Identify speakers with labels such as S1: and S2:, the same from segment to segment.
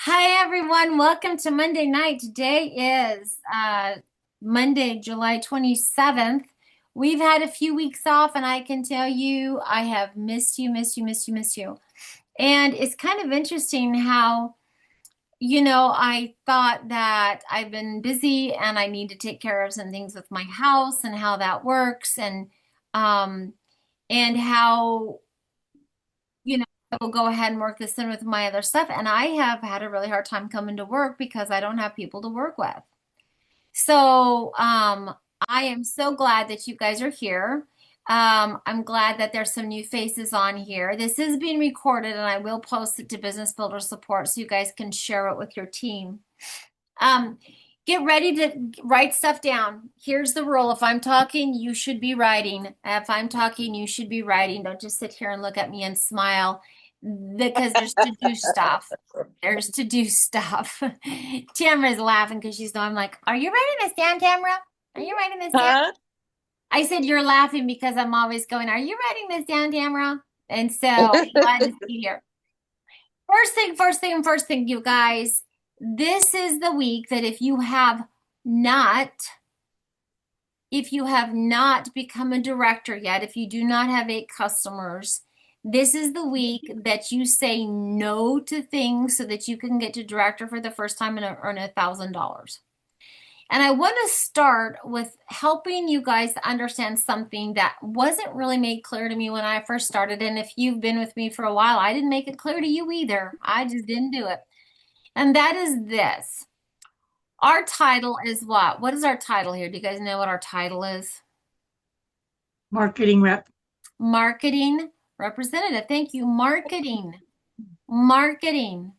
S1: Hi, everyone. Welcome to Monday night. Today is Monday, July 27th. We've had a few weeks off, and I can tell you I have missed you, missed you, missed you, missed you. And it's kind of interesting how, I thought that I've been busy and I need to take care of some things with my house and how that works um and how I will go ahead and work this in with my other stuff. And I have had a really hard time coming to work because I don't have people to work with. So I am so glad that you guys are here. I'm glad that there's some new faces on here. This is being recorded and I will post it to Business Builder Support so you guys can share it with your team. Um, get ready to write stuff down. Here's the rule. If I'm talking, you should be writing. If I'm talking, you should be writing. Don't just sit here and look at me and smile because there's to do stuff. There's to do stuff. Tamara's laughing because she's I'm like, are you writing this down, Tamara? Are you writing this down?
S2: Huh?
S1: I said, you're laughing because I'm always going, are you writing this down, Tamara? And so I'm glad to see you here. First thing, you guys. This is the week that not, if you have not become a director yet, if you do not have 8 customers, this is the week that you say no to things so that you can get to director for the first time and earn $1,000. And I want to start with helping you guys understand something that wasn't really made clear to me when I first started. And if you've been with me for a while, I didn't make it clear to you either. I just didn't do it. And that is this. Our title is what? What is our title here? Do you guys know what our title is?
S2: Marketing rep.
S1: Marketing representative. Thank you. Marketing. Marketing.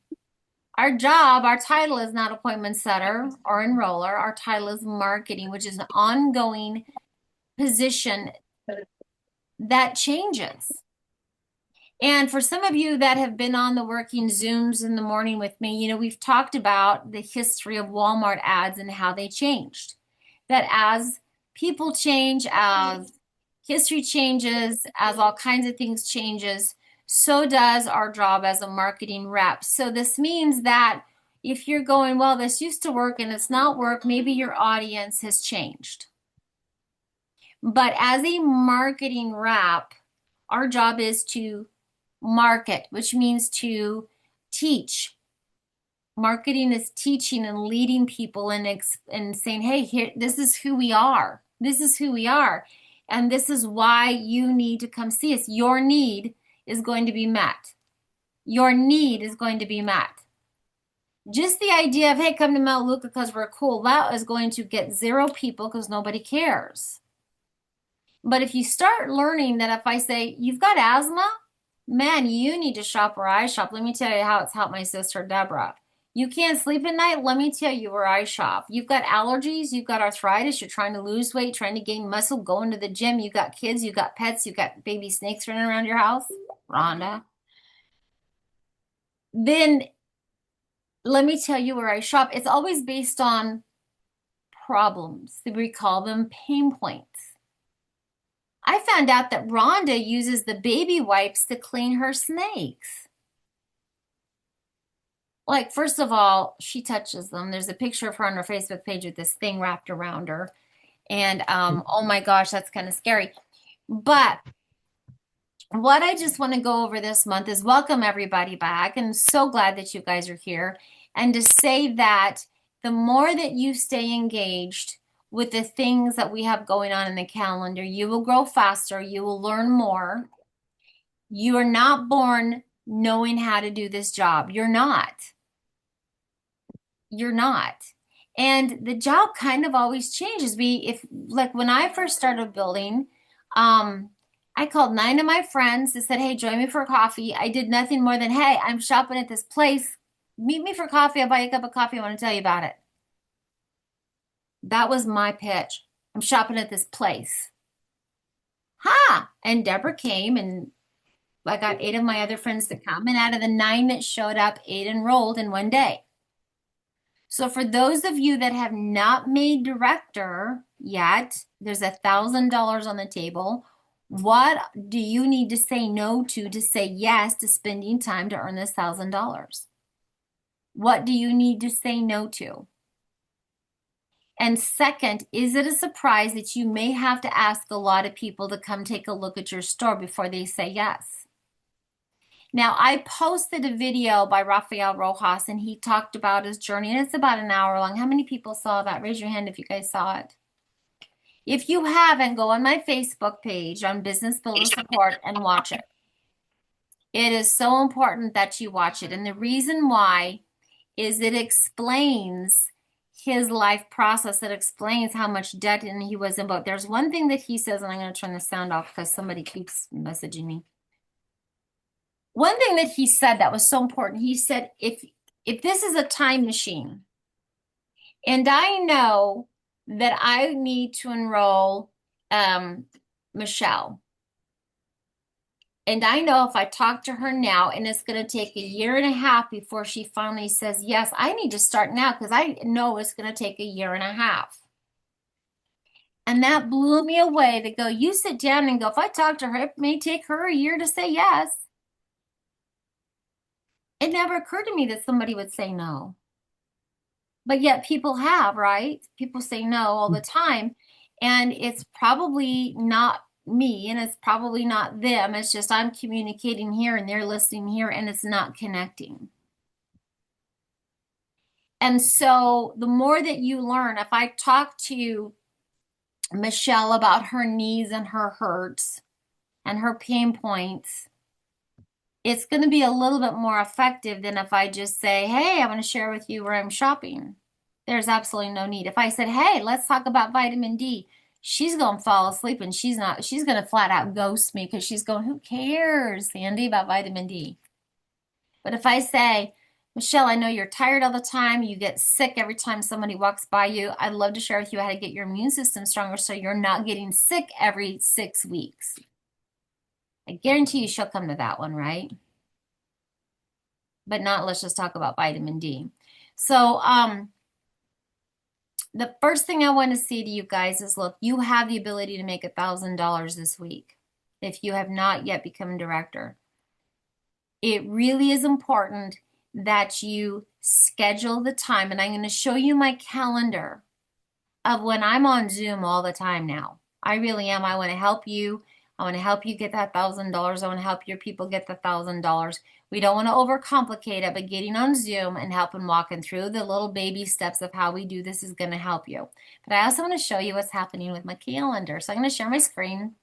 S1: Our job, our title is not appointment setter or enroller. Our title is marketing, which is an ongoing position that changes. And for some of you that have been on the working Zooms in the morning with me, we've talked about the history of Walmart ads and how they changed. That as people change, as history changes, as all kinds of things changes, so does our job as a marketing rep. So this means that if you're going, well, this used to work and it's not work, maybe your audience has changed. But as a marketing rep, our job is to market, which means to teach. Marketing is teaching and leading people and saying, hey, here, this is who we are. This is who we are. And this is why you need to come see us. Your need is going to be met. Your need is going to be met. Just the idea of, hey, come to Mount Luca because we're cool, that is going to get 0 people because nobody cares. But if you start learning that if I say, you've got asthma, man, you need to shop where I shop. Let me tell you how it's helped my sister Deborah. You can't sleep at night? Let me tell you where I shop. You've got allergies, you've got arthritis, you're trying to lose weight, trying to gain muscle, going to the gym, you've got kids, you've got pets, you've got baby snakes running around your house, Rhonda. Then let me tell you where I shop. It's always based on problems. We call them pain points. I found out that Rhonda uses the baby wipes to clean her snakes. Like, first of all, she touches them. There's a picture of her on her Facebook page with this thing wrapped around her. And oh my gosh, that's kind of scary. But what I just want to go over this month is welcome everybody back. And I'm so glad that you guys are here. And to say that the more that you stay engaged with the things that we have going on in the calendar, you will grow faster, you will learn more. You are not born knowing how to do this job. You're not. You're not. And the job kind of always changes. If like when I first started building, I called 9 of my friends and said, hey, join me for coffee. I did nothing more than, hey, I'm shopping at this place. Meet me for coffee. I'll buy you a cup of coffee. I want to tell you about it. That was my pitch. I'm shopping at this place. Ha! And Deborah came and I got 8 of my other friends to come. And out of the 9 that showed up, 8 enrolled in one day. So for those of you that have not made director yet, there's $1,000 on the table. What do you need to say no to say yes to spending time to earn this $1,000? What do you need to say no to? And second, is it a surprise that you may have to ask a lot of people to come take a look at your store before they say yes? Now, I posted a video by Rafael Rojas and he talked about his journey, and it's about an hour long. How many people saw that? Raise your hand if you guys saw it. If you haven't, go on my Facebook page on Business Builder Support and watch it. It is so important that you watch it. And the reason why is it explains his life process. It explains how much debt and he was in. But there's one thing that he says, and I'm going to turn the sound off because somebody keeps messaging me. One thing that he said that was so important, he said, if this is a time machine, and I know that I need to enroll Michelle, and I know if I talk to her now, and it's going to take a year and a half before she finally says, yes, I need to start now because I know it's going to take a year and a half. And that blew me away to go, you sit down and go, if I talk to her, it may take her a year to say yes. It never occurred to me that somebody would say no. But yet people have, right? People say no all the time. And it's probably not me and it's probably not them. It's just I'm communicating here and they're listening here and it's not connecting. And so the more that you learn, if I talk to Michelle about her needs and her hurts and her pain points, it's going to be a little bit more effective than if I just say, hey, I want to share with you where I'm shopping. There's absolutely no need. If I said, hey, let's talk about vitamin D, she's going to fall asleep and she's going to flat out ghost me because she's going, who cares, Sandy, about vitamin D? But if I say, Michelle, I know you're tired all the time. You get sick every time somebody walks by you. I'd love to share with you how to get your immune system stronger so you're not getting sick every 6 weeks. I guarantee you she'll come to that one, right? But not, let's just talk about vitamin D. So, the first thing I want to say to you guys is, look, you have the ability to make $1,000 this week if you have not yet become a director. It really is important that you schedule the time, and I'm going to show you my calendar of when I'm on Zoom all the time now. I really am. I want to help you. I want to help you get that $1,000. I want to help your people get the $1,000. We don't want to overcomplicate it, but getting on Zoom and helping walking through the little baby steps of how we do this is going to help you. But I also want to show you what's happening with my calendar. So I'm going to share my screen.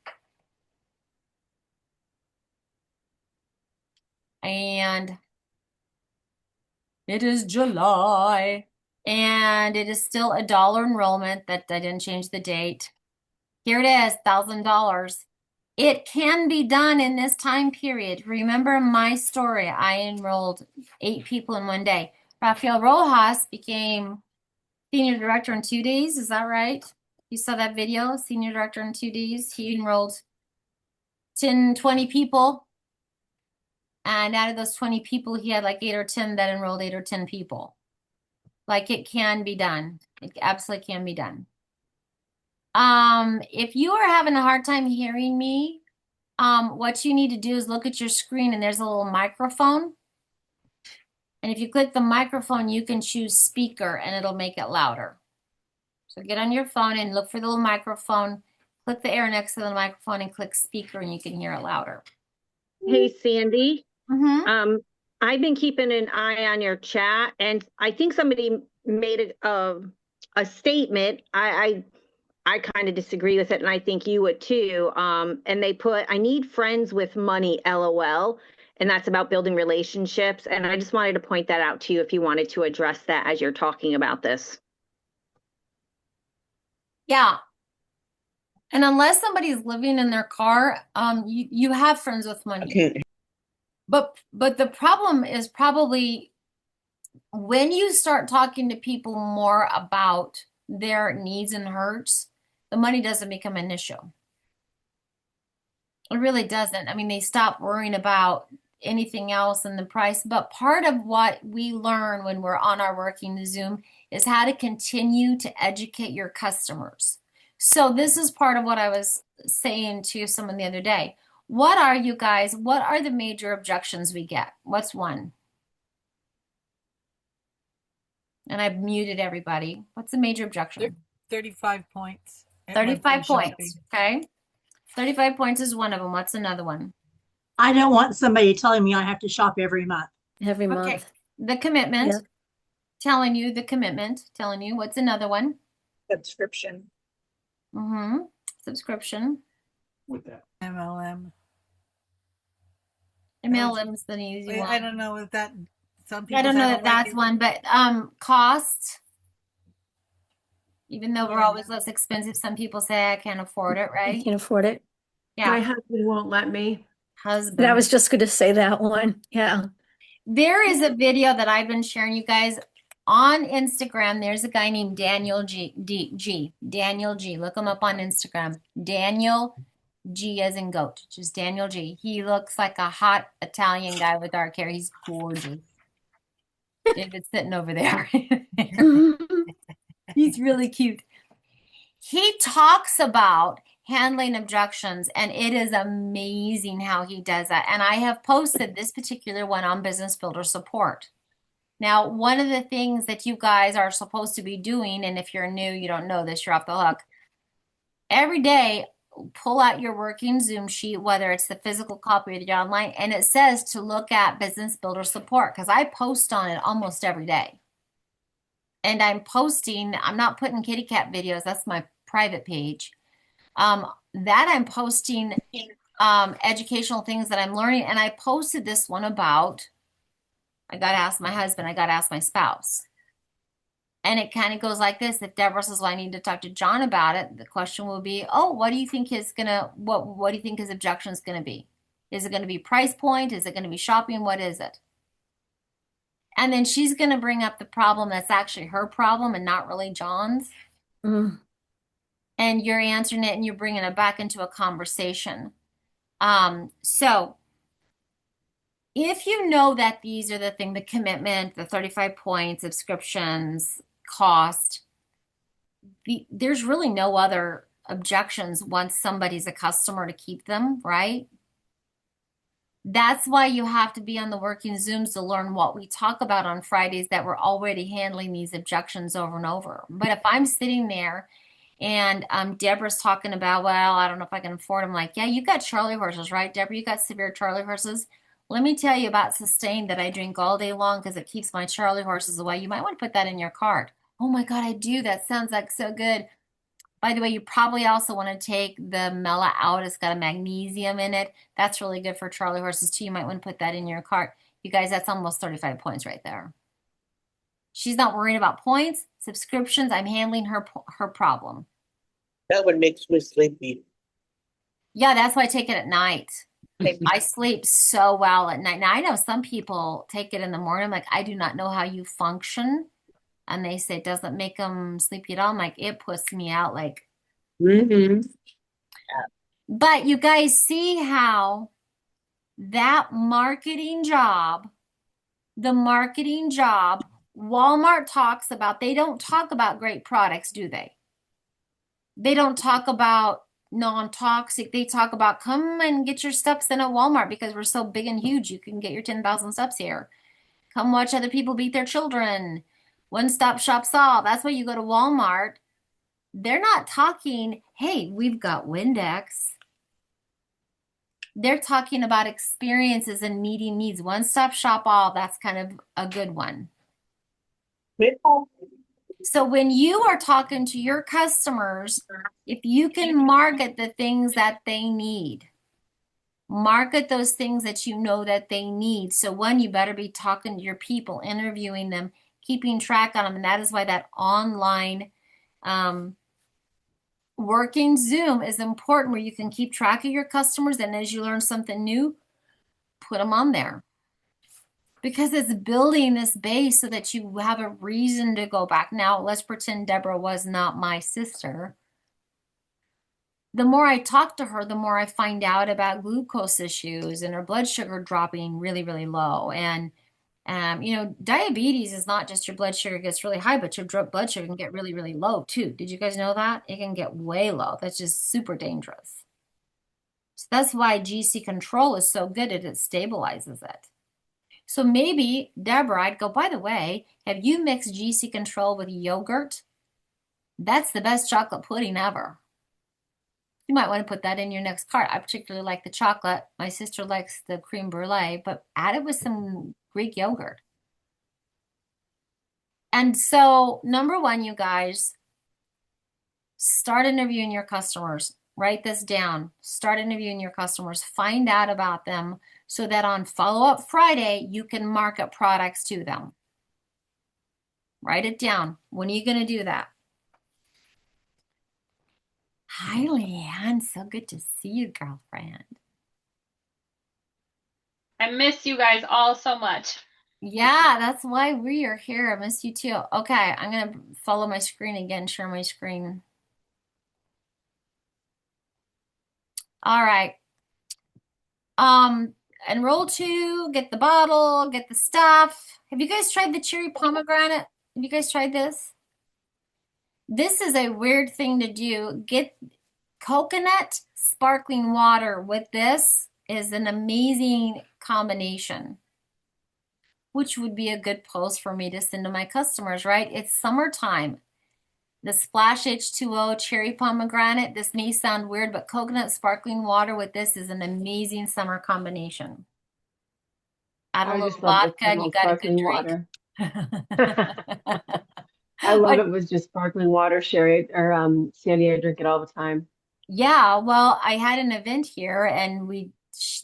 S1: And it is July. And it is still $1 enrollment. That I didn't change the date. Here it is, $1,000. It can be done in this time period. Remember my story. I enrolled 8 people in one day. Rafael Rojas became senior director in 2 days. Is that right? You saw that video, senior director in 2 days. He enrolled 10, 20 people. And out of those 20 people, he had like 8 or 10 that enrolled 8 or 10 people. Like it can be done. It absolutely can be done. If you are having a hard time hearing me, what you need to do is look at your screen and there's a little microphone. And if you click the microphone, you can choose speaker and it'll make it louder. So get on your phone and look for the little microphone, click the arrow next to the microphone and click speaker and you can hear it louder.
S3: Hey, Sandy.
S1: Mm-hmm.
S3: I've been keeping an eye on your chat and I think somebody made a statement. I kind of disagree with it and I think you would too. And they put, I need friends with money, LOL. And that's about building relationships. And I just wanted to point that out to you if you wanted to address that as you're talking about this.
S1: Yeah. And unless somebody's living in their car, you have friends with money.
S4: Okay.
S1: But the problem is probably when you start talking to people more about their needs and hurts, the money doesn't become an issue. It really doesn't. I mean, they stop worrying about anything else in the price. But part of what we learn when we're on our working Zoom is how to continue to educate your customers. So this is part of what I was saying to someone the other day. What are you guys, what are the major objections we get? What's one? And I've muted everybody. What's the major objection?
S4: 35 points. at
S1: 35
S4: monthly
S1: points.
S4: shopping.
S1: Okay. 35 points is one of them. What's another one?
S2: I don't want somebody telling me I have to shop every month.
S5: Every
S1: Okay.
S5: month.
S1: The commitment.
S5: Yeah.
S1: Telling you the commitment. Telling you. What's another one?
S6: Subscription.
S1: Mm-hmm. Subscription.
S2: With that.
S4: MLM.
S1: MLM's the easy
S4: Wait,
S1: one.
S4: I don't know if that, some people
S1: I don't
S4: say
S1: know
S4: I
S1: that that's
S4: like it.
S1: one, but cost. Even though we're
S4: Yeah.
S1: always less expensive, some people say I can't afford it,
S5: I
S1: right?
S5: can't afford it.
S1: Yeah.
S7: My husband won't let me.
S1: Husband.
S5: I was just going to say that one. Yeah.
S1: There is a video that I've been sharing you guys on Instagram. There's a guy named Daniel G. Daniel G. Look him up on Instagram. Daniel G as in goat. Just Daniel G. He looks like a hot Italian guy with dark hair. He's gorgeous. David's sitting over there. He's really cute. He talks about handling objections, and it is amazing how he does that. And I have posted this particular one on Business Builder Support. Now, one of the things that you guys are supposed to be doing, and if you're new, you don't know this, you're off the hook. Every day, pull out your working Zoom sheet, whether it's the physical copy or the online, and it says to look at Business Builder Support because I post on it almost every day. And I'm not putting kitty cat videos, that's my private page. That I'm posting educational things that I'm learning. And I posted this one about, I got to ask my husband, I got to ask my spouse. And it kind of goes like this. If Deborah says, well, I need to talk to John about it, the question will be, oh, what do you think what do you think his objection is going to be? Is it going to be price point? Is it going to be shopping? What is it? And then she's going to bring up the problem that's actually her problem and not really John's.
S5: Mm.
S1: And you're answering it and you're bringing it back into a conversation. So if you know that these are the commitment, the 35 points, subscriptions, cost, there's really no other objections once somebody's a customer to keep them, right? That's why you have to be on the working Zooms to learn what we talk about on Fridays, that we're already handling these objections over and over. But if I'm sitting there and Deborah's talking about, well, I don't know if I can afford them. Like, yeah, you got Charlie horses, right, Deborah? You got severe Charlie horses. Let me tell you about Sustain that I drink all day long because it keeps my Charlie horses away. You might want to put that in your cart. Oh my God, I do. That sounds like so good. By the way, you probably also want to take the Mela out. It's got a magnesium in it. That's really good for Charlie horses too. You might want to put that in your cart. You guys, that's almost 35 points right there. She's not worried about points, subscriptions. I'm handling her problem.
S6: That one makes me sleepy.
S1: Yeah, that's why I take it at night. I sleep so well at night. Now, I know some people take it in the morning. Like, I do not know how you function. And they say it doesn't make them sleepy at all. I'm like, it puts me out like.
S6: Mm-hmm.
S1: But you guys see how that marketing job, Walmart talks about, they don't talk about great products, do they? They don't talk about non-toxic. They talk about come and get your steps in at Walmart because we're so big and huge. You can get your 10,000 steps here. Come watch other people beat their children. One-stop shop solve. That's why you go to Walmart. They're not talking, hey, we've got Windex. They're talking about experiences and meeting needs. One-stop shop all, that's kind of a good one. So when you are talking to your customers, if you can market the things that they need, market those things that you know that they need. So one, you better be talking to your people, interviewing them, keeping track on them. And that is why that online working Zoom is important, where you can keep track of your customers. And as you learn something new, put them on there. Because it's building this base so that you have a reason to go back. Now, let's pretend Deborah was not my sister. The more I talk to her, the more I find out about glucose issues and her blood sugar dropping really, really low. And, diabetes is not just your blood sugar gets really high, but your blood sugar can get really, really low too. Did you guys know that? It can get way low. That's just super dangerous. So that's why GC Control is so good at it stabilizes it. So maybe, Deborah, I'd go, by the way, have you mixed GC Control with yogurt? That's the best chocolate pudding ever. You might want to put that in your next cart. I particularly like the chocolate. My sister likes the creme brulee, but add it with some Greek yogurt. And so, number one, you guys, start interviewing your customers. Write this down. Start interviewing your customers. Find out about them so that on Follow-Up Friday, you can market products to them. Write it down. When are you going to do that? Hi, Leanne. So good to see you, girlfriend.
S7: I miss you guys all so much.
S1: Yeah, that's why we are here. I miss you too. Okay, I'm going to follow my screen again, share my screen. All right. Enroll to, get the bottle, get the stuff. Have you guys tried the cherry pomegranate? Have you guys tried this? This is a weird thing to do. Get coconut sparkling water with this is an amazing combination, which would be a good post for me to send to my customers, right? It's summertime. The Splash H2O cherry pomegranate. This may sound weird, but coconut sparkling water with this is an amazing summer combination. Add a
S8: I
S1: little
S8: just love the
S1: vodka and you got a good
S8: sparkling
S1: drink.
S8: water. I love it with just sparkling water, Sherry, or Sandy. I drink it all the time.
S1: Yeah, well, I had an event here and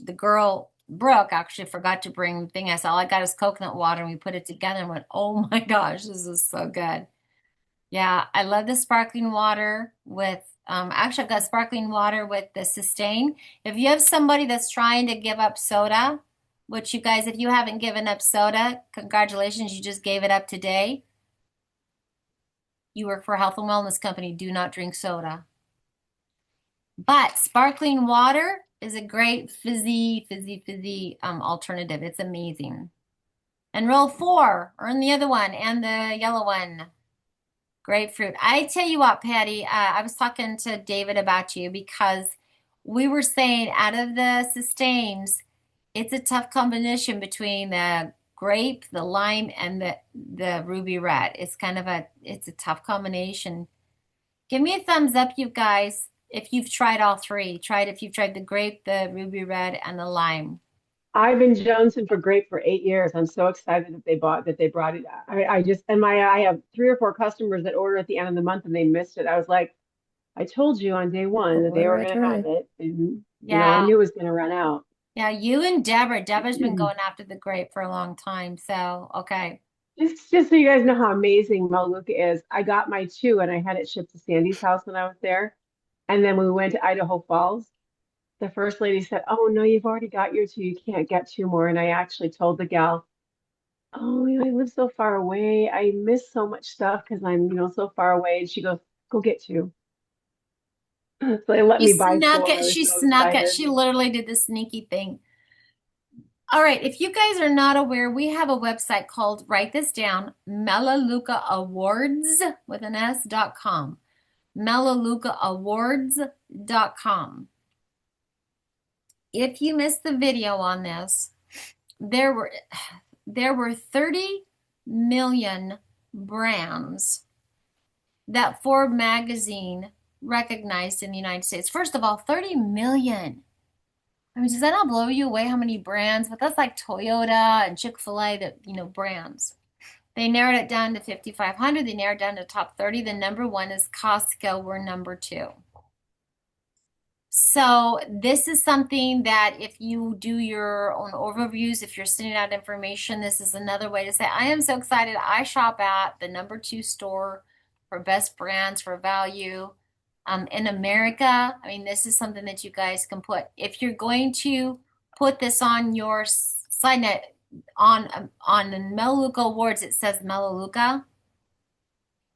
S1: the girl, Brooke, actually forgot to bring the thing. I said, all I got is coconut water and we put it together and went, oh my gosh, this is so good. Yeah, I love the sparkling water with, actually I've got sparkling water with the Sustain. If you have somebody that's trying to give up soda, which you guys, if you haven't given up soda, congratulations, you just gave it up today. You work for a health and wellness company, do not drink soda. But sparkling water is a great fizzy alternative. It's amazing. And roll 4, earn the other one and the yellow one. Grapefruit. I tell you what, Patty, I was talking to David about you because we were saying out of the Sustains, it's a tough combination between the grape, the lime, and the ruby red. It's a tough combination. Give me a thumbs up, you guys, if you've tried all three. If you've tried the grape, the ruby red, and the lime.
S8: I've been jonesing for grape for 8 years. I'm so excited that they brought it. I have 3 or 4 customers that order at the end of the month and they missed it. I was like, I told you on day one that they were
S5: Order it
S8: going to have
S5: early.
S8: it, and
S1: Yeah.
S8: I knew it was going to run out.
S1: Yeah, you and Deborah. Deborah's been going after the grape for a long time. So, okay.
S8: Just so you guys know how amazing Melaleuca is, I got my 2 and I had it shipped to Sandy's house when I was there. And then we went to Idaho Falls. The first lady said, "Oh no, you've already got your 2. You can't get 2 more." And I actually told the gal, "Oh, I live so far away. I miss so much stuff because I'm, so far away." And she goes, "Go get 2." So they let
S1: She
S8: me buy 4.
S1: snuck it.
S8: I was
S1: She
S8: so
S1: snuck it.
S8: excited.
S1: She literally did the sneaky thing. All right, if you guys are not aware, we have a website called, write this down, Melaleuca Awards with an S.com. Melaleucaawards.com. If you missed the video on this, there were 30 million brands that Forbes magazine recognized in the United States. First of all, 30 million. I mean, does that not blow you away how many brands? But that's like Toyota and Chick-fil-A, that, brands. They narrowed it down to 5,500. They narrowed down to top 30. The number 1 is Costco. We're number 2. So this is something that if you do your own overviews, if you're sending out information, this is another way to say, I am so excited. I shop at the number 2 store for best brands for value. In America, I mean, this is something that you guys can put. If you're going to put this on your site on the Melaleuca Awards, it says Melaleuca.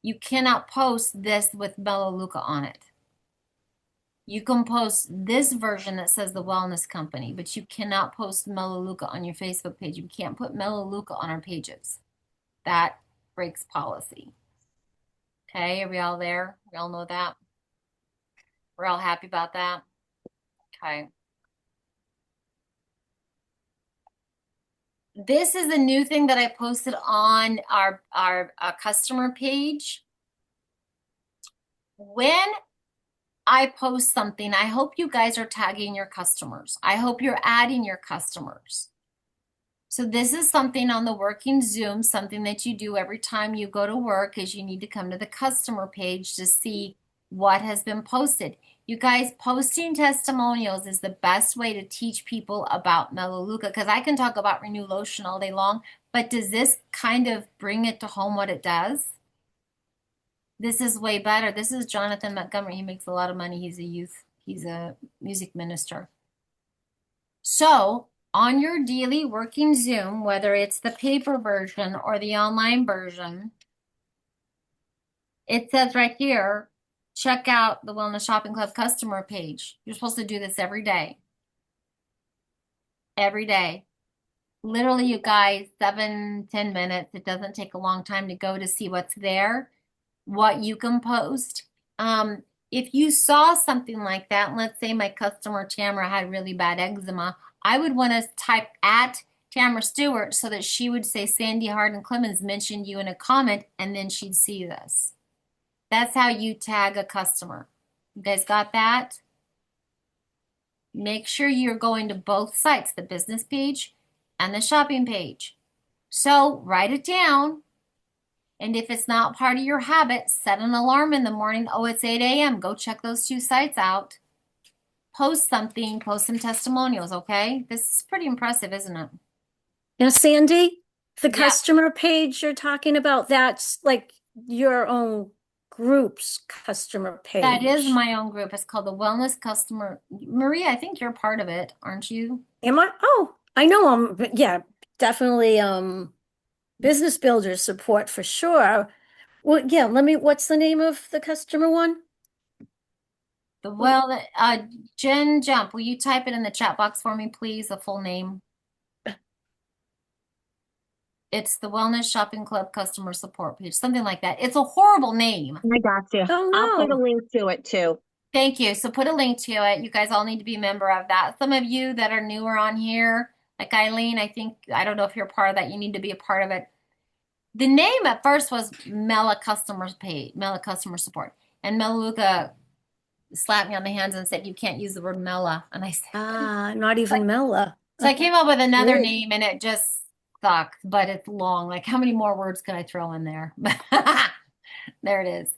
S1: You cannot post this with Melaleuca on it. You can post this version that says the Wellness Company, but you cannot post Melaleuca on your Facebook page. You can't put Melaleuca on our pages. That breaks policy. Okay, are we all there? We all know that? We're all happy about that? Okay. This is a new thing that I posted on our customer page. When I post something, I hope you guys are tagging your customers. I hope you're adding your customers. So this is something on the Working Zoom, something that you do every time you go to work is you need to come to the customer page to see what has been posted. You guys, posting testimonials is the best way to teach people about Melaleuca because I can talk about Renew Lotion all day long, but does this kind of bring it to home what it does? This is way better. This is Jonathan Montgomery. He makes a lot of money. He's a music minister. So on your daily Working Zoom, whether it's the paper version or the online version, it says right here, check out the Wellness Shopping Club customer page. You're supposed to do this every day. Every day. Literally, you guys, 7-10 minutes. It doesn't take a long time to go to see what's there, what you can post. If you saw something like that, and let's say my customer Tamara had really bad eczema, I would want to type at Tamara Stewart so that she would say Sandy Hardin Clemens mentioned you in a comment, and then she'd see this. That's how you tag a customer. You guys got that? Make sure you're going to both sites, the business page and the shopping page. So write it down. And if it's not part of your habit, set an alarm in the morning. Oh, it's 8 a.m. Go check those two sites out. Post something, post some testimonials, okay? This is pretty impressive, isn't it?
S5: Now, Sandy, the
S1: Yeah.
S5: customer page you're talking about, that's like your own group's customer page.
S1: That is my own group. It's called the Wellness Customer. Maria, I think you're part of it, aren't you?
S5: Am I? Oh, I know. But yeah, definitely. Business builder support for sure. Well, yeah. What's the name of the customer one?
S1: Jen Jump, will you type it in the chat box for me, please? The full name. It's the Wellness Shopping Club customer support page, something like that. It's a horrible name.
S3: I got you.
S5: Oh,
S3: I'll put a
S5: no.
S3: link to it too.
S1: Thank you. So put a link to it. You guys all need to be a member of that. Some of you that are newer on here, like Eileen, I don't know if you're part of that. You need to be a part of it. The name at first was Mela Customers Page, Mela Customer Support. And Melaleuca slapped me on the hands and said, you can't use the word Mela. And I said,
S5: Not even Mela.
S1: so I came up with another
S5: Great.
S1: name and it just sucks, but it's long. Like how many more words can I throw in there? There it is.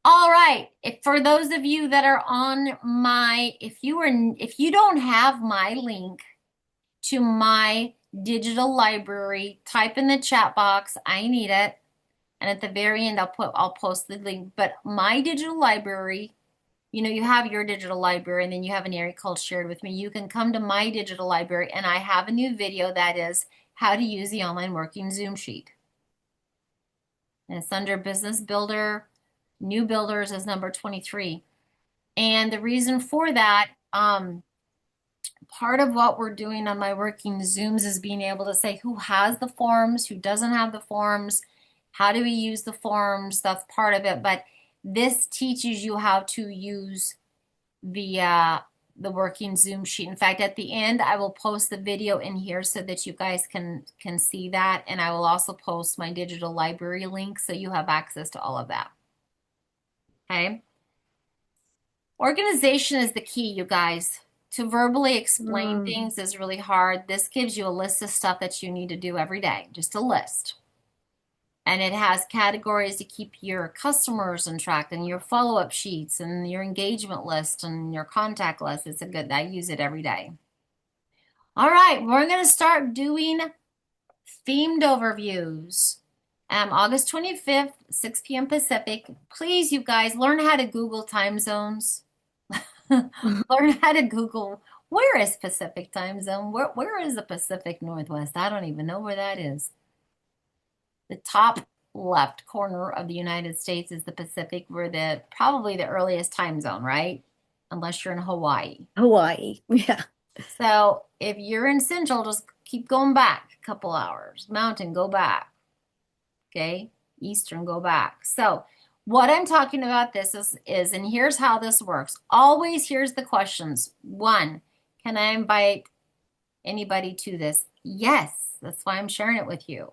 S1: All right. For those of you that are on if you don't have my link to my digital library, type in the chat box, I need it. And at the very end, I'll post the link. But my digital library, you have your digital library and then you have an area called Shared With Me. You can come to my digital library and I have a new video that is how to use the online Working Zoom sheet. And it's under Business Builder. New Builders is number 23. And the reason for that, part of what we're doing on my Working Zooms is being able to say who has the forms, who doesn't have the forms, how do we use the forms, that's part of it. But this teaches you how to use the Working Zoom sheet. In fact, at the end, I will post the video in here so that you guys can see that. And I will also post my digital library link so you have access to all of that. Okay. Organization is the key, you guys. To verbally explain things is really hard. This gives you a list of stuff that you need to do every day, just a list. And it has categories to keep your customers on track and your follow-up sheets and your engagement list and your contact list. I use it every day. All right, we're going to start doing themed overviews. August 25th, 6 p.m. Pacific. Please, you guys, learn how to Google time zones. Learn how to Google, where is Pacific time zone? Where is the Pacific Northwest? I don't even know where that is. The top left corner of the United States is the Pacific. We're probably the earliest time zone, right? Unless you're in Hawaii.
S5: Hawaii. Yeah.
S1: So if you're in Central, just keep going back a couple hours. Mountain, go back. Okay, Eastern, go back. So what I'm talking about this is, and here's how this works. Always, here's the questions. 1, can I invite anybody to this? Yes, that's why I'm sharing it with you.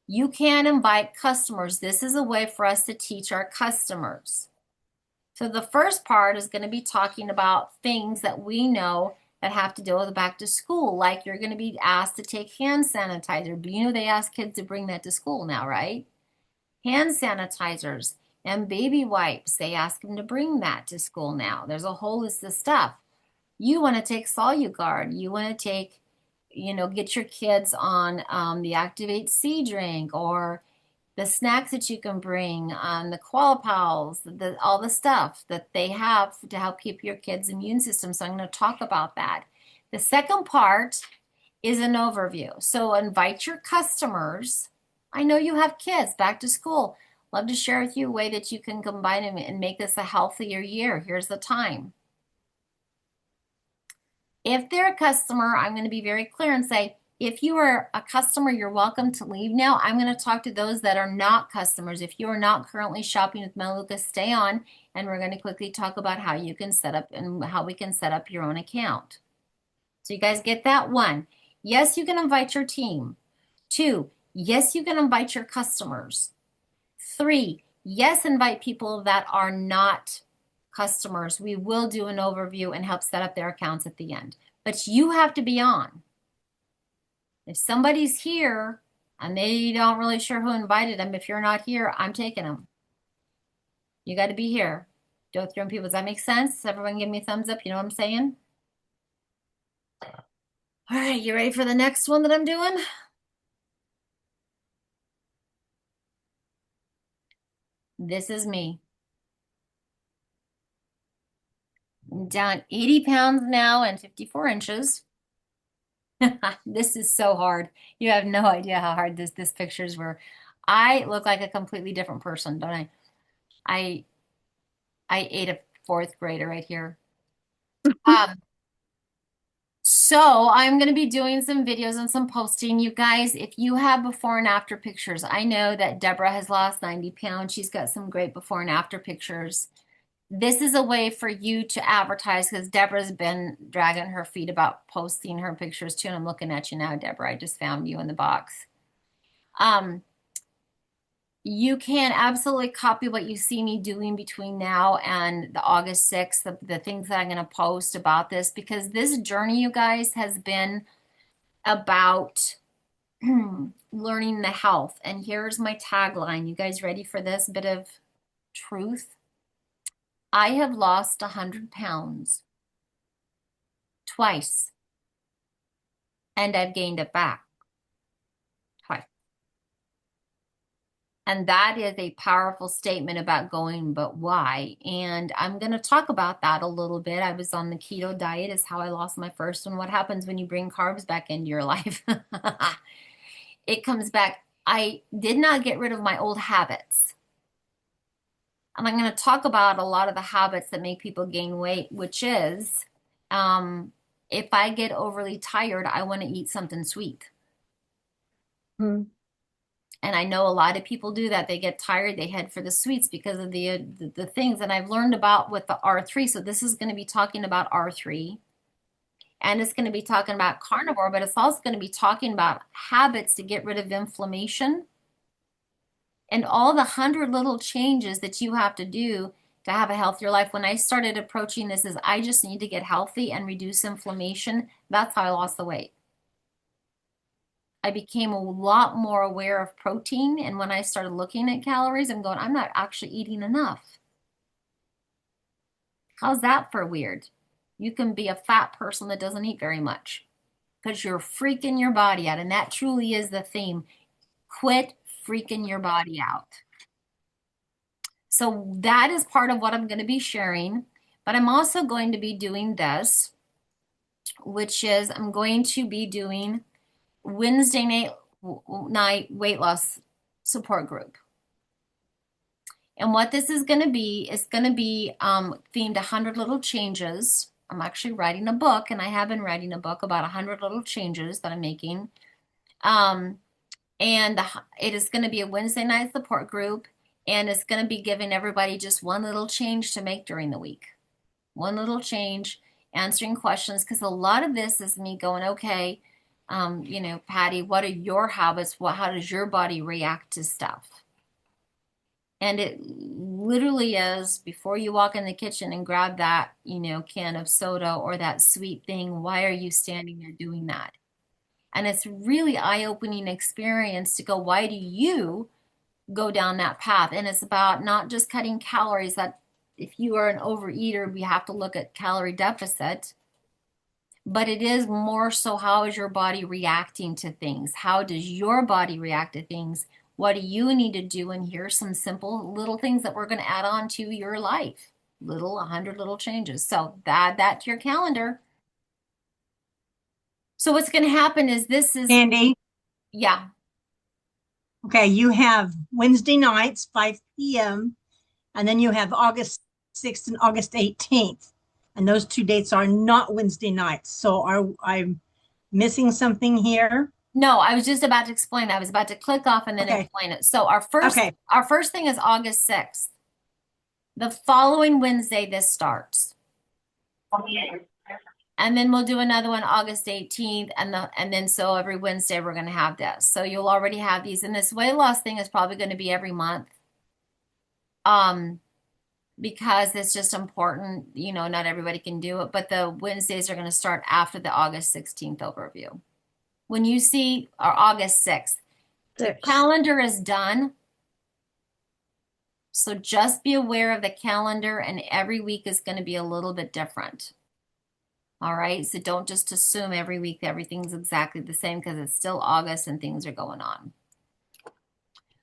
S1: You can invite customers. This is a way for us to teach our customers. So the first part is going to be talking about things that we know that have to deal with back to school. Like you're going to be asked to take hand sanitizer. Do you know they ask kids to bring that to school now, right? Hand sanitizers and baby wipes. They ask them to bring that to school now. There's a whole list of stuff. You want to take Soluguard. You want to take, get your kids on the Activate C drink or the snacks that you can bring, the Qualipals, all the stuff that they have to help keep your kids' immune system. So I'm going to talk about that. The second part is an overview. So invite your customers. I know you have kids back to school. Love to share with you a way that you can combine them and make this a healthier year. Here's the time. If they're a customer, I'm going to be very clear and say, if you are a customer, you're welcome to leave now. I'm going to talk to those that are not customers. If you are not currently shopping with Melaleuca, stay on, and we're going to quickly talk about how you can set up and how we can set up your own account. So you guys get that? 1, yes, you can invite your team. 2, yes, you can invite your customers. 3, yes, invite people that are not customers. We will do an overview and help set up their accounts at the end. But you have to be on. If somebody's here and they don't really sure who invited them, if you're not here, I'm taking them. You got to be here. Don't throw people. Does that make sense? Everyone give me a thumbs up. You know what I'm saying? All right, you ready for the next one that I'm doing? This is me. I'm down 80 pounds now and 54 inches. This is so hard. You have no idea how hard this pictures were. I look like a completely different person, don't I? I ate a 4th grader right here. So I'm going to be doing some videos and some posting. You guys, if you have before and after pictures, I know that Deborah has lost 90 pounds. She's got some great before and after pictures. This is a way for you to advertise because Deborah's been dragging her feet about posting her pictures too. And I'm looking at you now, Deborah. I just found you in the box. You can absolutely copy what you see me doing between now and the August 6th, the things that I'm going to post about this, because this journey, you guys, has been about learning the health. And here's my tagline. You guys ready for this bit of truth? I have lost 100 pounds twice, and I've gained it back twice. And that is a powerful statement about going, but why? And I'm going to talk about that a little bit. I was on the keto diet is how I lost my first one. What happens when you bring carbs back into your life? It comes back. I did not get rid of my old habits. And I'm going to talk about a lot of the habits that make people gain weight, which is if I get overly tired, I want to eat something sweet.
S5: Hmm.
S1: And I know a lot of people do that. They get tired, they head for the sweets because of the things that I've learned about with the R3. So this is going to be talking about R3. And it's going to be talking about carnivore, but it's also going to be talking about habits to get rid of inflammation. And all the 100 little changes that you have to do to have a healthier life. When I started approaching this as I just need to get healthy and reduce inflammation, that's how I lost the weight. I became a lot more aware of protein. And when I started looking at calories, I'm going, I'm not actually eating enough. How's that for weird? You can be a fat person that doesn't eat very much because you're freaking your body out. And that truly is the theme. Quit freaking your body out. So that is part of what I'm going to be sharing, but I'm also going to be doing this, which is I'm going to be doing Wednesday night weight loss support group. And what this is going to be themed 100 little changes. I'm actually writing a book, and I have been writing a book about 100 little changes that I'm making. And it is going to be a Wednesday night support group, and it's going to be giving everybody just one little change to make during the week. One little change, answering questions, because a lot of this is me going, okay, You know, Patty, what are your habits? How does your body react to stuff? And it literally is before you walk in the kitchen and grab that, you know, can of soda or that sweet thing, why are you standing there doing that? And it's really eye-opening experience to go, why do you go down that path? And it's about not just cutting calories, that if you are an overeater, we have to look at calorie deficit. But it is more so, how is your body reacting to things? How does your body react to things? What do you need to do? And here's some simple little things that we're going to add on to your life. 100 little changes. So add that to your calendar. So what's going to happen is
S2: Sandy,
S1: yeah.
S2: okay, you have Wednesday nights, 5 p.m., and then you have August 6th and August 18th. And those 2 dates are not Wednesday nights. So I'm missing something here?
S1: No, I was just about to explain. I was about to click off and then
S2: Okay.
S1: explain it. So our first thing is August 6th. The following Wednesday, this starts. And then we'll do another one August 18th. And then so every Wednesday we're going to have this. So you'll already have these. And this weight loss thing is probably going to be every month. Because it's just important, you know, not everybody can do it, but the Wednesdays are going to start after the August 16th overview. When you see our August 6th, the calendar is done. So just be aware of the calendar, and every week is going to be a little bit different. All right. So don't just assume every week everything's exactly the same, because it's still August and things are going on.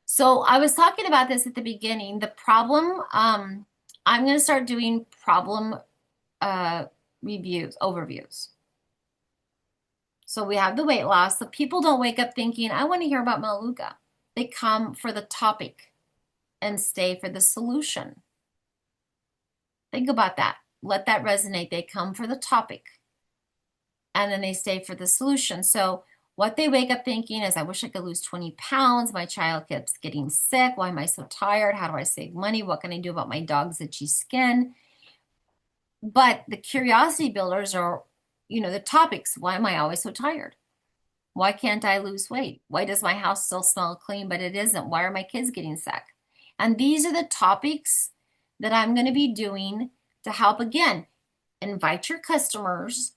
S1: So I was talking about this at the beginning. The problem, I'm going to start doing problem overviews. So we have the weight loss. So people don't wake up thinking, I want to hear about Melaleuca. They come for the topic and stay for the solution. Think about that. Let that resonate. They come for the topic and then they stay for the solution. So what they wake up thinking is, I wish I could lose 20 pounds. My child keeps getting sick. Why am I so tired? How do I save money? What can I do about my dog's itchy skin? But the curiosity builders are, you know, the topics. Why am I always so tired? Why can't I lose weight? Why does my house still smell clean, but it isn't? Why are my kids getting sick? And these are the topics that I'm going to be doing to help, again, invite your customers.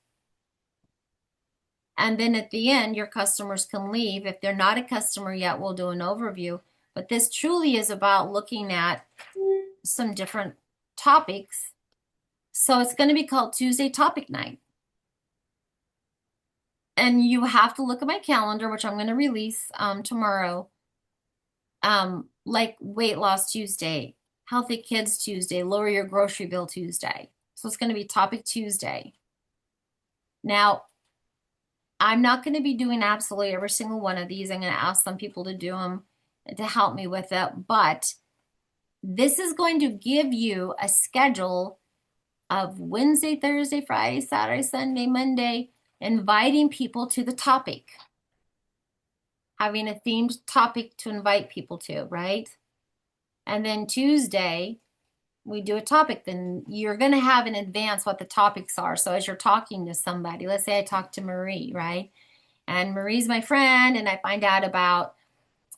S1: And then at the end, your customers can leave. If they're not a customer yet, we'll do an overview. But this truly is about looking at some different topics. So it's going to be called Tuesday Topic Night. And you have to look at my calendar, which I'm going to release tomorrow. Like Weight Loss Tuesday, Healthy Kids Tuesday, Lower Your Grocery Bill Tuesday. So it's going to be Topic Tuesday. Now, I'm not going to be doing absolutely every single one of these. I'm going to ask some people to do them to help me with it. But this is going to give you a schedule of Wednesday, Thursday, Friday, Saturday, Sunday, Monday, inviting people to the topic. Having a themed topic to invite people to, right? And then Tuesday, we do a topic. Then you're going to have in advance what the topics are. So as you're talking to somebody, let's say I talk to Marie, right? And Marie's my friend, and I find out about,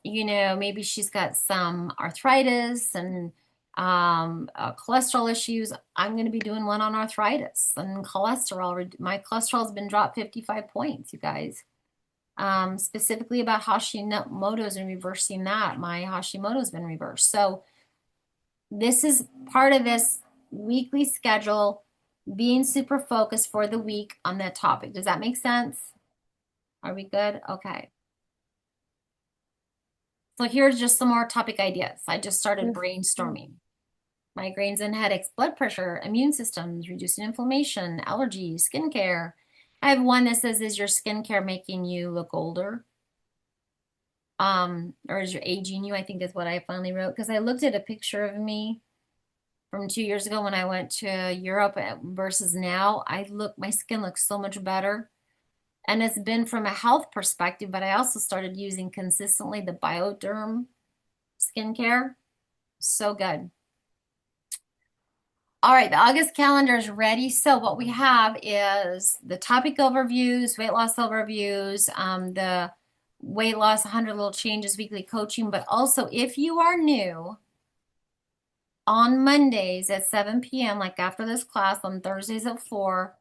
S1: you know, maybe she's got some arthritis and cholesterol issues. I'm going to be doing one on arthritis and cholesterol. My cholesterol has been dropped 55 points, you guys. Specifically about Hashimoto's and reversing that. My Hashimoto's been reversed. So this is part of this weekly schedule, being super focused for the week on that topic. Does that make sense? Are we good? Okay. So here's just some more topic ideas. I just started brainstorming. Migraines and headaches, blood pressure, immune systems, reducing inflammation, allergies, skincare. I have one that says, is your skincare making you look older? Or is your aging you? I think is what I finally wrote, because I looked at a picture of me from 2 years ago when I went to Europe versus now. My skin looks so much better. And it's been from a health perspective, but I also started using consistently the Bioderm skincare. So good. All right, the August calendar is ready. So what we have is the topic overviews, weight loss overviews, the weight loss 100 little changes weekly coaching, but also if you are new, on Mondays at 7 p.m., like after this class, on Thursdays at 4,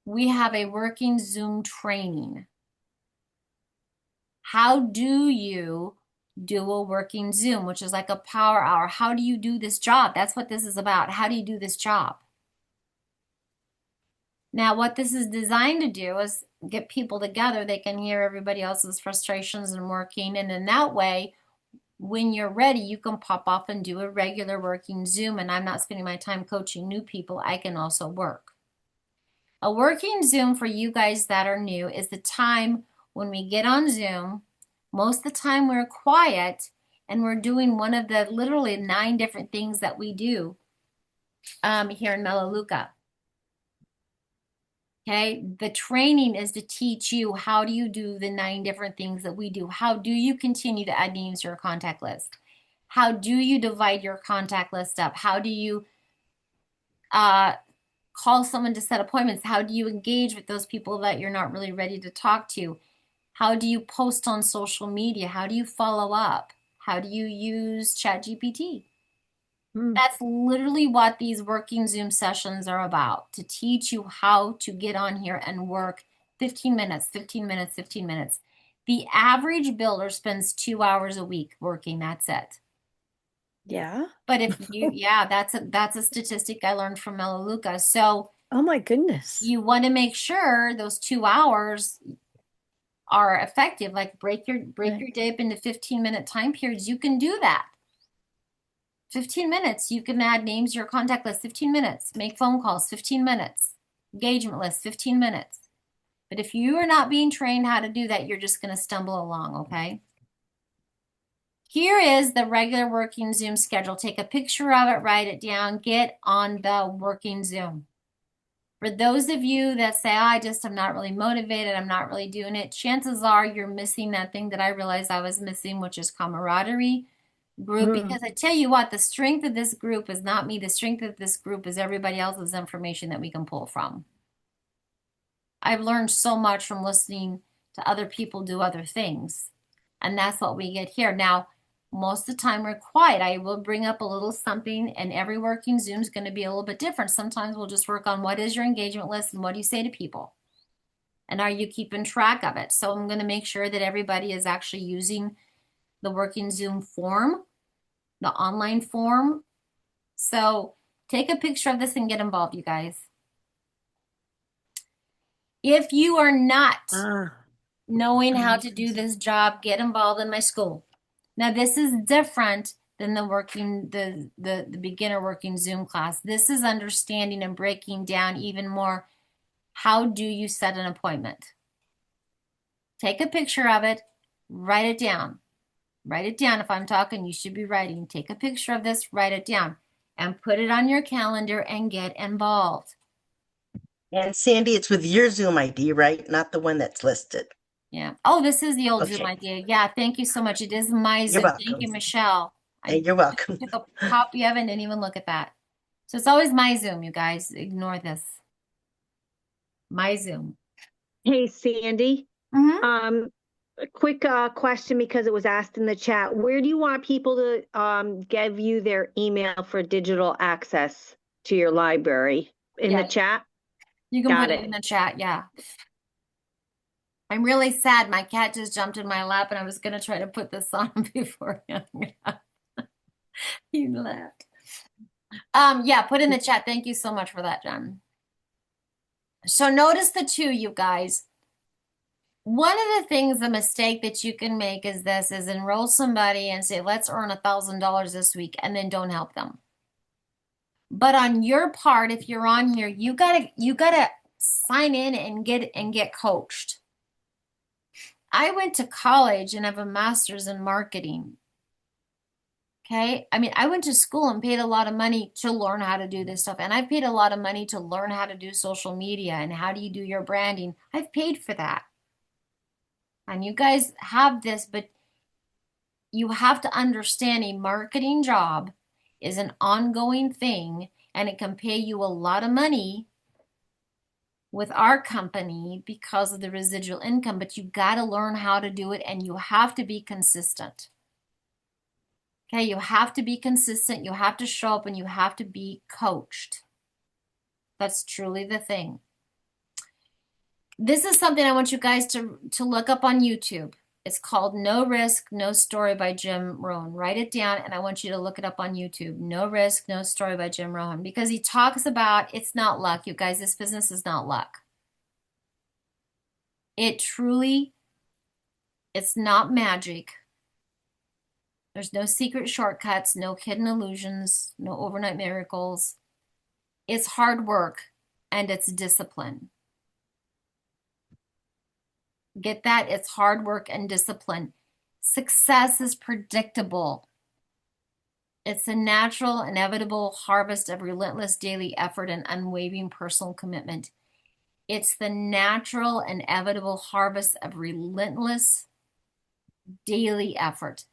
S1: we have a working Zoom training. How do you do a working Zoom, which is like a power hour? How do you do this job? That's what this is about. How do you do this job? Now, what this is designed to do is get people together. They can hear everybody else's frustrations and working. And in that way, when you're ready, you can pop off and do a regular working Zoom. And I'm not spending my time coaching new people. I can also work. A working Zoom for you guys that are new is the time when we get on Zoom. Most of the time we're quiet and we're doing one of the literally 9 different things that we do here in Melaleuca. Okay, the training is to teach you how do you do the 9 different things that we do. How do you continue to add names to your contact list? How do you divide your contact list up? How do you call someone to set appointments? How do you engage with those people that you're not really ready to talk to? How do you post on social media? How do you follow up? How do you use ChatGPT? That's literally what these working Zoom sessions are about, to teach you how to get on here and work 15 minutes, 15 minutes, 15 minutes. The average builder spends 2 hours a week working, that's it.
S5: Yeah.
S1: But if you, yeah, that's a statistic I learned from Melaleuca. So
S5: Oh my goodness.
S1: you want to make sure those 2 hours are effective, like break your day up into 15-minute time periods. You can do that. 15 minutes, you can add names to your contact list, 15 minutes, make phone calls, 15 minutes, engagement list, 15 minutes. But if you are not being trained how to do that, you're just going to stumble along, okay? Here is the regular working Zoom schedule. Take a picture of it, write it down, get on the working Zoom. For those of you that say, oh, I'm not really motivated, I'm not really doing it, chances are you're missing that thing that I realized I was missing, which is camaraderie. Group, because I tell you what, the strength of this group is not me. The strength of this group is everybody else's information that we can pull from. I've learned so much from listening to other people do other things, and that's what we get here. Now, most of the time we're quiet. I will bring up a little something, and every working Zoom is going to be a little bit different. Sometimes we'll just work on what is your engagement list and what do you say to people, and are you keeping track of it? So I'm going to make sure that everybody is actually using the working Zoom form, the online form. So take a picture of this and get involved, you guys. If you are not knowing how to do this job, get involved in my school. Now, this is different than the beginner working Zoom class. This is understanding and breaking down even more. How do you set an appointment? Take a picture of it, write it down. Write it down. If I'm talking, you should be writing. Take a picture of this, write it down, and put it on your calendar and get involved.
S9: And Sandy, it's with your Zoom ID, right? Not the one that's listed.
S1: Yeah. Oh, this is the old
S9: Okay.
S1: Zoom idea. Yeah, thank you so much. It is my Zoom.
S9: welcome.
S1: Thank you, Michelle.
S9: Hey, you're welcome.
S1: I took a copy of it and didn't even look at that. So it's always my Zoom, you guys. Ignore this. My Zoom.
S3: Hey, Sandy.
S1: Mm-hmm.
S3: A quick question because it was asked in the chat. Where do you want people to give you their email for digital access to your library? In
S1: Yeah.
S3: the chat?
S1: You can
S3: Got
S1: put it
S3: it.
S1: in the chat, yeah. I'm really sad. My cat just jumped in my lap and I was going to try to put this on before he hung up. You laughed. Yeah, put in the chat. Thank you so much for that, Jen. So notice the 2, you guys. One of the things, the mistake that you can make is this, is enroll somebody and say, let's earn $1,000 this week, and then don't help them. But on your part, if you're on here, you gotta sign in and get coached. I went to college and have a master's in marketing. Okay. I mean, I went to school and paid a lot of money to learn how to do this stuff. And I've paid a lot of money to learn how to do social media and how do you do your branding. I've paid for that. And you guys have this, but you have to understand a marketing job is an ongoing thing. and it can pay you a lot of money with our company because of the residual income, but you got to learn how to do it and you have to be consistent. Okay, you have to be consistent, you have to show up, and you have to be coached. That's truly the thing. This is something I want you guys to look up on YouTube. It's called No Risk, No Story by Jim Rohn. Write it down, and I want you to look it up on YouTube. No Risk, No Story by Jim Rohn, because he talks about it's not luck. You guys, this business is not luck. It truly, it's not magic. There's no secret shortcuts, no hidden illusions, no overnight miracles. It's hard work and it's discipline. Get that? It's hard work and discipline. Success is predictable. It's a natural, inevitable harvest of relentless daily effort and unwavering personal commitment. It's the natural, inevitable harvest of relentless daily effort,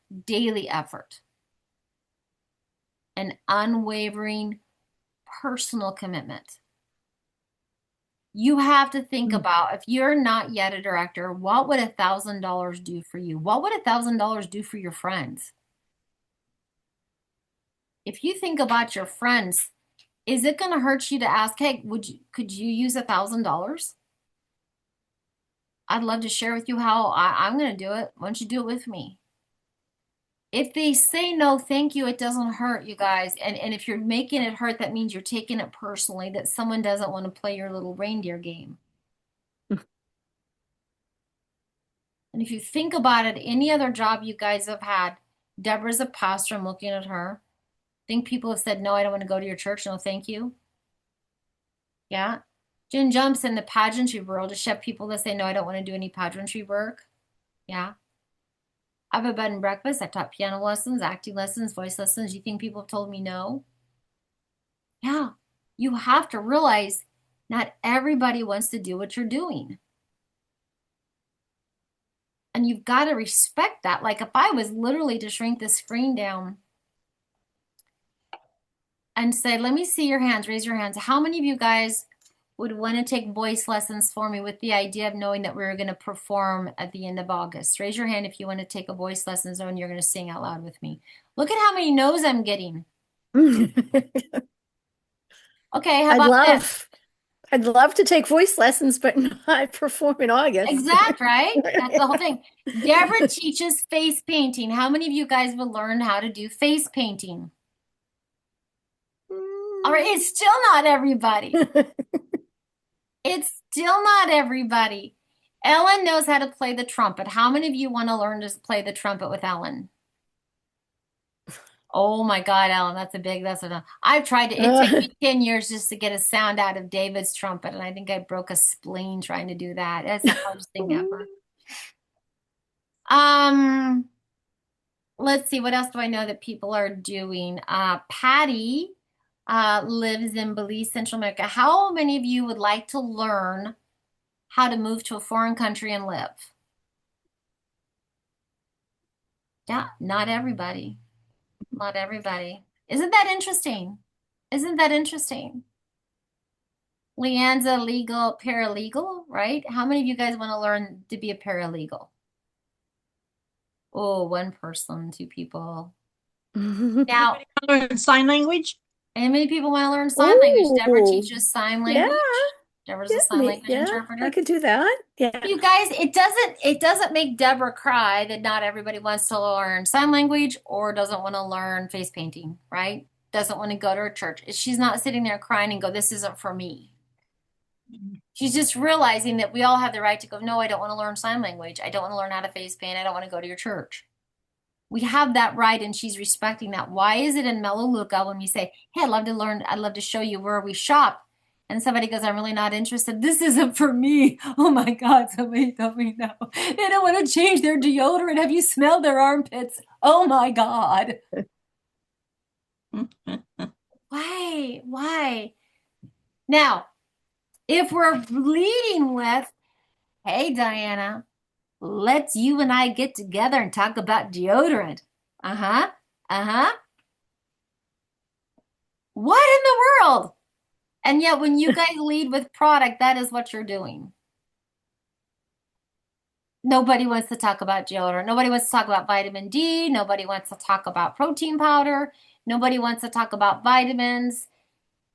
S1: and unwavering personal commitment. You have to think about, if you're not yet a director, what would $1,000 do for you? What would $1,000 do for your friends? If you think about your friends, is it going to hurt you to ask, hey, could you use $1,000? I'd love to share with you how I'm going to do it. Why don't you do it with me? If they say no, thank you, it doesn't hurt, you guys. And if you're making it hurt, that means you're taking it personally, that someone doesn't want to play your little reindeer game. And if you think about it, any other job you guys have had, Deborah's a pastor, I'm looking at her. Think people have said, no, I don't want to go to your church, no, thank you. Yeah. Jen jumps in the pageantry world. Does she have people that say, no, I don't want to do any pageantry work? Yeah. I have a bed and breakfast. I taught piano lessons, acting lessons, voice lessons. You think people have told me no? Yeah. You have to realize not everybody wants to do what you're doing. And you've got to respect that. Like if I was literally to shrink the screen down and say, let me see your hands, raise your hands. How many of you guys would want to take voice lessons for me with the idea of knowing that we were going to perform at the end of August? Raise your hand if you want to take a voice lesson zone. You're going to sing out loud with me. Look at how many no's I'm getting. Okay, how about this?
S5: I'd love to take voice lessons, but not perform in August.
S1: Exact, right? That's the whole thing. Deborah teaches face painting. How many of you guys will learn how to do face painting? All right, it's still not everybody. It's still not everybody. Ellen knows how to play the trumpet. How many of you want to learn to play the trumpet with Ellen? Oh my God, Ellen, I've tried to, it took me 10 years just to get a sound out of David's trumpet, and I think I broke a spleen trying to do that. That's the hardest thing ever. Let's see, what else do I know that people are doing? Patty lives in Belize, Central America. How many of you would like to learn how to move to a foreign country and live? Yeah, not everybody. Not everybody. Isn't that interesting? Isn't that interesting? Leanne's a legal paralegal, right? How many of you guys want to learn to be a paralegal? Oh, one person, two people. Now,
S2: Learn sign language.
S1: how many people want to learn sign language? Deborah
S5: Ooh.
S1: teaches sign language. Deborah's a sign language interpreter.
S5: I could do that. Yeah.
S1: You guys, it doesn't make Deborah cry that not everybody wants to learn sign language or doesn't want to learn face painting, right? Doesn't want to go to her church. She's not sitting there crying and go, this isn't for me. She's just realizing that we all have the right to go, no, I don't want to learn sign language. I don't want to learn how to face paint. I don't want to go to your church. We have that right, and she's respecting that. Why is it in Melaleuca when we say, hey, I'd love to show you where we shop, and somebody goes, I'm really not interested. This isn't for me. Oh my God, somebody told me no. They don't want to change their deodorant. Have you smelled their armpits? Oh my God. Why? Now, if we're leading with, hey, Diana, let's you and I get together and talk about deodorant. What in the world? And yet, when you guys lead with product, that is what you're doing. Nobody wants to talk about deodorant. Nobody wants to talk about vitamin D. Nobody wants to talk about protein powder. Nobody wants to talk about vitamins.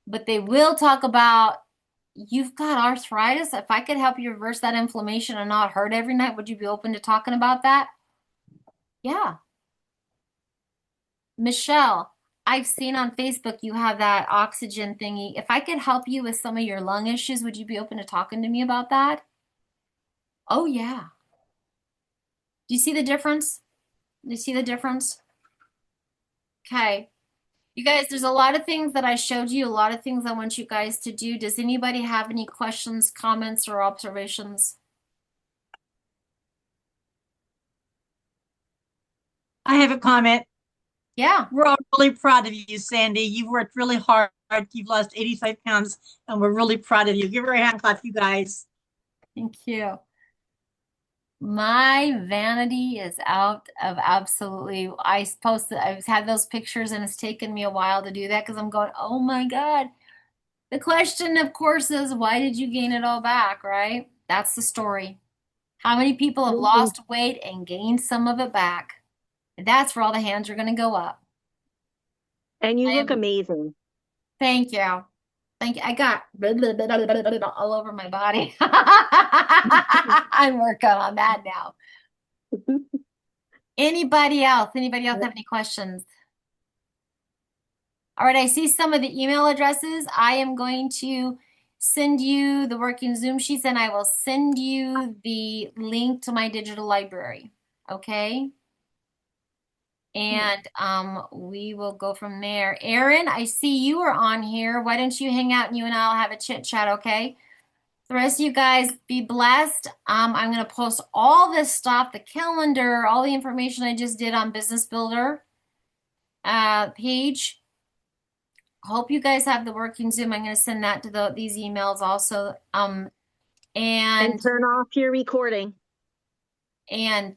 S1: But they will talk about, you've got arthritis. If I could help you reverse that inflammation and not hurt every night, would you be open to talking about that? Yeah. Michelle, I've seen on Facebook you have that oxygen thingy. If I could help you with some of your lung issues, would you be open to talking to me about that? Oh, yeah. Do you see the difference? Do you see the difference? Okay. You guys, there's a lot of things that I showed you, a lot of things I want you guys to do. Does anybody have any questions, comments, or observations?
S2: I have a comment.
S1: Yeah.
S2: We're all really proud of you, Sandy. You've worked really hard. You've lost 85 pounds, and we're really proud of you. Give her a hand clap, you guys.
S1: Thank you. My vanity is out of absolutely. I've had those pictures and it's taken me a while to do that because I'm going, oh my God. The question, of course, is why did you gain it all back, right? That's the story. How many people have lost weight and gained some of it back? That's where all the hands are going to go up.
S3: And you
S1: I
S3: look
S1: am-
S3: amazing.
S1: Thank you. Thank you. I got all over my body. I'm working on that now. Anybody else? Anybody else have any questions? All right, I see some of the email addresses. I am going to send you the working Zoom sheets and I will send you the link to my digital library. Okay? And we will go from there. Erin, I see you are on here. Why don't you hang out and you and I'll have a chit chat, okay? The rest of you guys be blessed. I'm going to post all this stuff, the calendar, all the information I just did on Business Builder page. Hope you guys have the working Zoom. I'm going to send that to these emails also.
S3: And turn off your recording.
S1: And